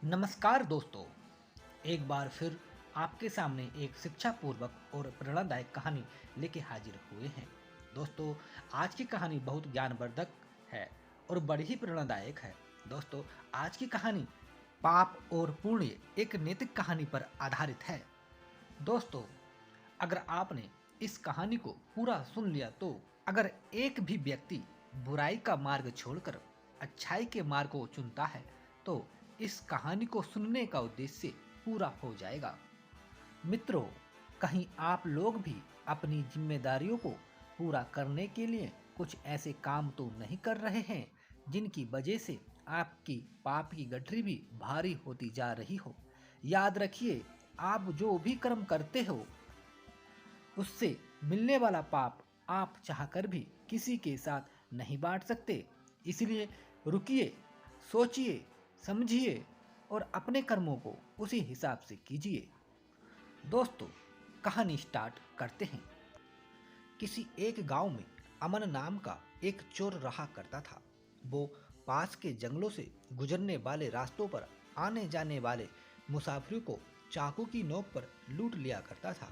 नमस्कार दोस्तों, एक बार फिर आपके सामने एक शिक्षापूर्वक और प्रेरणादायक कहानी लेके हाजिर हुए हैं। दोस्तों, आज की कहानी बहुत ज्ञानवर्धक है और बड़ी ही प्रेरणादायक है। दोस्तों, आज की कहानी पाप और पुण्य एक नैतिक कहानी पर आधारित है। दोस्तों, अगर आपने इस कहानी को पूरा सुन लिया तो अगर एक भी व्यक्ति बुराई का मार्ग छोड़कर अच्छाई के मार्ग को चुनता है तो इस कहानी को सुनने का उद्देश्य पूरा हो जाएगा। मित्रों, कहीं आप लोग भी अपनी जिम्मेदारियों को पूरा करने के लिए कुछ ऐसे काम तो नहीं कर रहे हैं जिनकी वजह से आपकी पाप की गठरी भी भारी होती जा रही हो। याद रखिए, आप जो भी कर्म करते हो उससे मिलने वाला पाप आप चाहकर भी किसी के साथ नहीं बांट सकते। इसलिए रुकिए, सोचिए, समझिए और अपने कर्मों को उसी हिसाब से कीजिए। दोस्तों, कहानी स्टार्ट करते हैं। किसी एक गांव में अमन नाम का एक चोर रहा करता था। वो पास के जंगलों से गुजरने वाले रास्तों पर आने जाने वाले मुसाफिरों को चाकू की नोक पर लूट लिया करता था।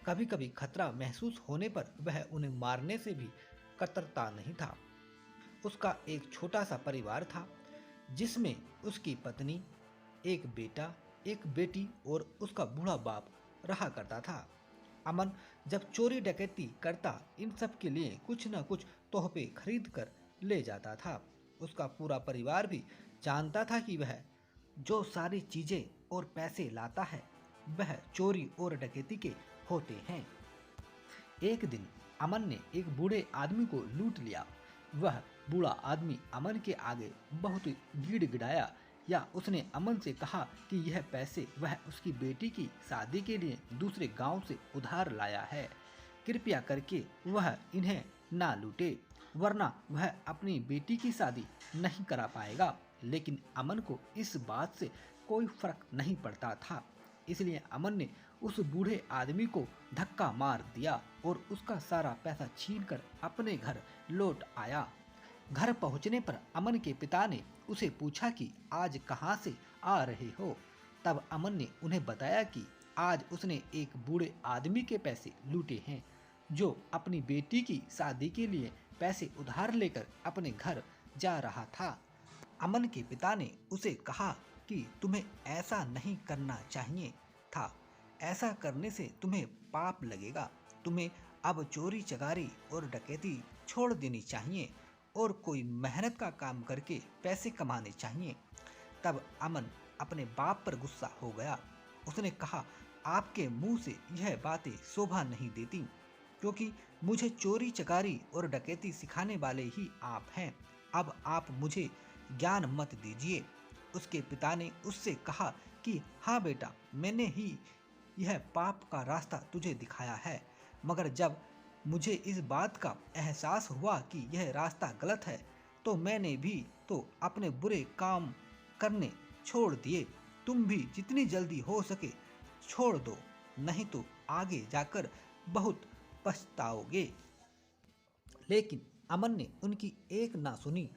कभी कभी खतरा महसूस होने पर वह उन्हें मारने से भी कतरता नहीं था। उसका एक छोटा सा परिवार था जिसमें उसकी पत्नी, एक बेटा, एक बेटी और उसका बूढ़ा बाप रहा करता था। अमन जब चोरी डकैती करता इन सब के लिए कुछ न कुछ तोहफे खरीद कर ले जाता था। उसका पूरा परिवार भी जानता था कि वह जो सारी चीजें और पैसे लाता है वह चोरी और डकैती के होते हैं। एक दिन अमन ने एक बूढ़े आदमी को लूट लिया। वह बूढ़ा आदमी अमन के आगे बहुत गिड़गिड़ाया या उसने अमन से कहा कि यह पैसे वह उसकी बेटी की शादी के लिए दूसरे गांव से उधार लाया है। कृपया करके वह इन्हें ना लूटे, वरना वह अपनी बेटी की शादी नहीं करा पाएगा। लेकिन अमन को इस बात से कोई फर्क नहीं पड़ता था। इसलिए अमन ने उस बूढ़े आदमी को धक्का मार दिया और उसका सारा पैसा छीनकर अपने घर लौट आया। घर पहुंचने पर अमन के पिता ने उसे पूछा कि आज कहां से आ रहे हो। तब अमन ने उन्हें बताया कि आज उसने एक बूढ़े आदमी के पैसे लूटे हैं जो अपनी बेटी की शादी के लिए पैसे उधार लेकर अपने घर जा रहा था। अमन के पिता ने उसे कहा कि तुम्हें ऐसा नहीं करना चाहिए था। ऐसा करने से तुम्हें पाप लगेगा। तुम्हें अब चोरी चकारी और डकैती छोड़ देनी चाहिए और कोई मेहनत का काम करके पैसे कमाने चाहिए। तब अमन अपने बाप पर गुस्सा हो गया। उसने कहा, आपके मुंह से यह बातें शोभा नहीं देती, क्योंकि मुझे चोरी चकारी और डकैती सिखाने वाले ही आप हैं। अब आप मुझे ज्ञान मत दीजिए। उसके पिता ने उससे कहा कि हाँ बेटा, मैंने ही यह पाप का रास्ता तुझे दिखाया है, मगर जब मुझे इस बात का एहसास हुआ कि यह रास्ता गलत है तो मैंने भी तो अपने बुरे काम करने छोड़ दिए। तुम भी जितनी जल्दी हो सके छोड़ दो, नहीं तो आगे जाकर बहुत पछताओगे। लेकिन अमन ने उनकी एक ना सुनी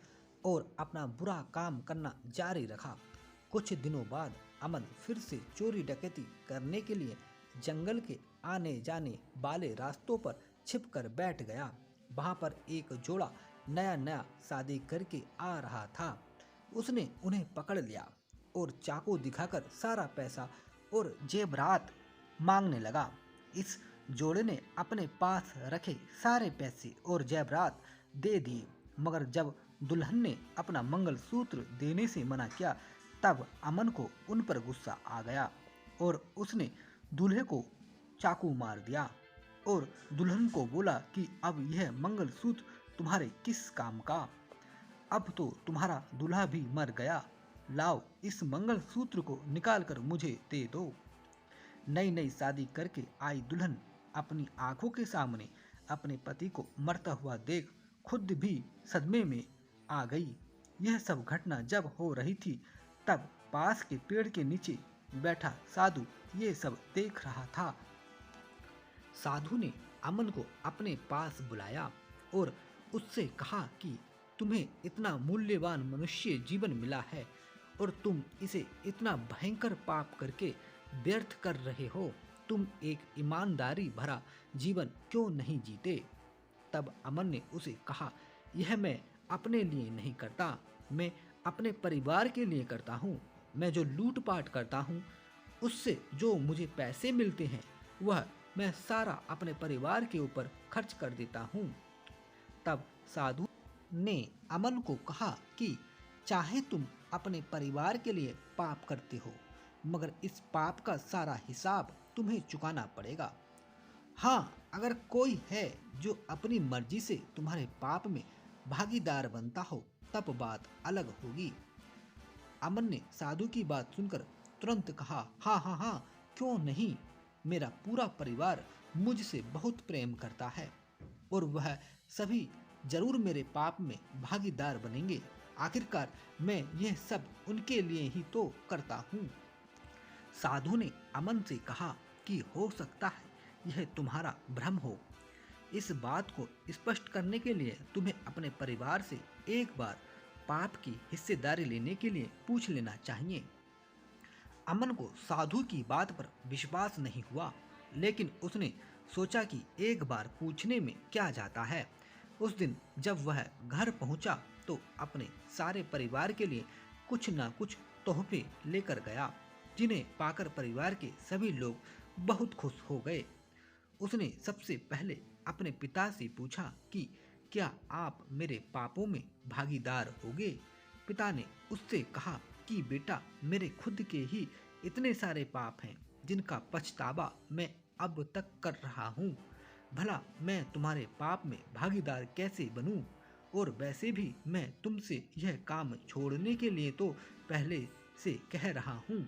और अपना बुरा काम करना जारी रखा। कुछ दिनों बाद अमन फिर से चोरी डकैती करने के लिए जंगल के आने जाने वाले रास्तों पर छिपकर बैठ गया। वहां पर एक जोड़ा नया नया शादी करके आ रहा था। उसने उन्हें पकड़ लिया और चाकू दिखाकर सारा पैसा और जेवरात मांगने लगा। इस जोड़े ने अपने पास रखे सारे पैसे और जेवरात दे दिए, मगर जब दुल्हन ने अपना मंगलसूत्र देने से मना किया तब अमन को उन पर गुस्सा आ गया और उसने दूल्हे को चाकू मार दिया और दुल्हन को बोला कि अब यह मंगलसूत्र तुम्हारे किस काम का। अब तो तुम्हारा दूल्हा भी मर गया। लाओ, इस मंगलसूत्र को निकालकर मुझे दे दो। नई नई शादी करके आई दुल्हन अपनी आंखों के सामने अपने पति को मरता हुआ देख खुद भी सदमे में आ गई। यह सब घटना जब हो रही थी तब पास के पेड़ के नीचे बैठा साधु ये सब देख रहा था। साधु ने अमन को अपने पास बुलाया और उससे कहा कि तुम्हें इतना मूल्यवान मनुष्य जीवन मिला है और तुम इसे इतना भयंकर पाप करके व्यर्थ कर रहे हो। तुम एक ईमानदारी भरा जीवन क्यों नहीं जीते? तब अमन ने उसे कहा, यह मैं अपने लिए नहीं करता, मैं अपने परिवार के लिए करता हूँ। मैं जो लूटपाट करता हूँ उससे जो मुझे पैसे मिलते हैं वह मैं सारा अपने परिवार के ऊपर खर्च कर देता हूँ। तब साधु ने अमन को कहा कि चाहे तुम अपने परिवार के लिए पाप करते हो, मगर इस पाप का सारा हिसाब तुम्हें चुकाना पड़ेगा। हाँ, अगर कोई है जो अपनी मर्जी से तुम्हारे पाप में भागीदार बनता हो तब बात अलग होगी। अमन ने साधु की बात सुनकर तुरंत कहा, हाँ हाँ हाँ, क्यों नहीं। मेरा पूरा परिवार मुझसे बहुत प्रेम करता है और वह सभी जरूर मेरे पाप में भागीदार बनेंगे। आखिरकार मैं यह सब उनके लिए ही तो करता हूँ। साधु ने अमन से कहा कि हो सकता है यह तुम्हारा भ्रम हो। इस बात को स्पष्ट करने के लिए तुम्हें अपने परिवार से एक बार पाप की हिस्सेदारी लेने के लिए पूछ लेना चाहिए। अमन को साधु की बात पर विश्वास नहीं हुआ, लेकिन उसने सोचा कि एक बार पूछने में क्या जाता है। उस दिन जब वह घर पहुंचा तो अपने सारे परिवार के लिए कुछ न कुछ तोहफे लेकर गया, जिन्हें पाकर परिवार के सभी लोग बहुत खुश हो गए। उसने सबसे पहले अपने पिता से पूछा कि क्या आप मेरे पापों में भागीदार होगे? पिता ने उससे कहा कि बेटा, मेरे खुद के ही इतने सारे पाप हैं जिनका पछतावा मैं अब तक कर रहा हूँ। भला मैं तुम्हारे पाप में भागीदार कैसे बनूं? और वैसे भी मैं तुमसे यह काम छोड़ने के लिए तो पहले से कह रहा हूँ।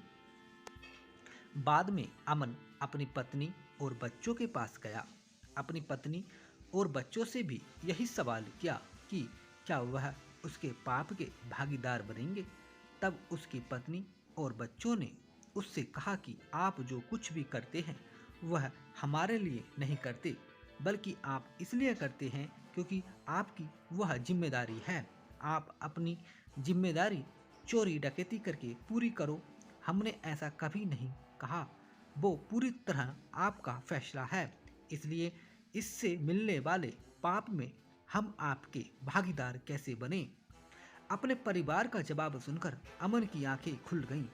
बाद में अमन अपनी पत्नी और बच्चों के पास गया। अपनी पत्नी और बच्चों से भी यही सवाल किया कि क्या वह उसके पाप के भागीदार बनेंगे। तब उसकी पत्नी और बच्चों ने उससे कहा कि आप जो कुछ भी करते हैं वह हमारे लिए नहीं करते, बल्कि आप इसलिए करते हैं क्योंकि आपकी वह जिम्मेदारी है। आप अपनी जिम्मेदारी चोरी डकैती करके पूरी करो। हमने ऐसा कभी नहीं कहा, वो पूरी तरह आपका फैसला है। इसलिए इससे मिलने वाले पाप में हम आपके भागीदार कैसे बने? अपने परिवार का जवाब सुनकर अमन की आंखें खुल गईं।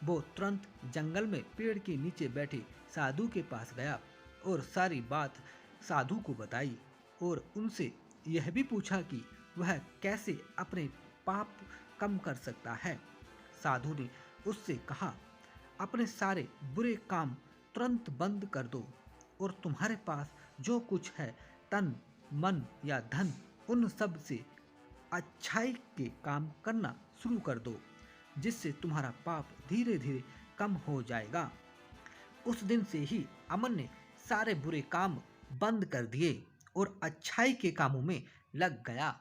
वो तुरंत जंगल में पेड़ के नीचे बैठे साधु के पास गया और सारी बात साधु को बताई और उनसे यह भी पूछा कि वह कैसे अपने पाप कम कर सकता है। साधु ने उससे कहा, अपने सारे बुरे काम तुरंत बंद कर दो और तुम्हारे पास जो कुछ है, तन मन या धन, उन सब से अच्छाई के काम करना शुरू कर दो, जिससे तुम्हारा पाप धीरे धीरे कम हो जाएगा। उस दिन से ही अमन ने सारे बुरे काम बंद कर दिए और अच्छाई के कामों में लग गया।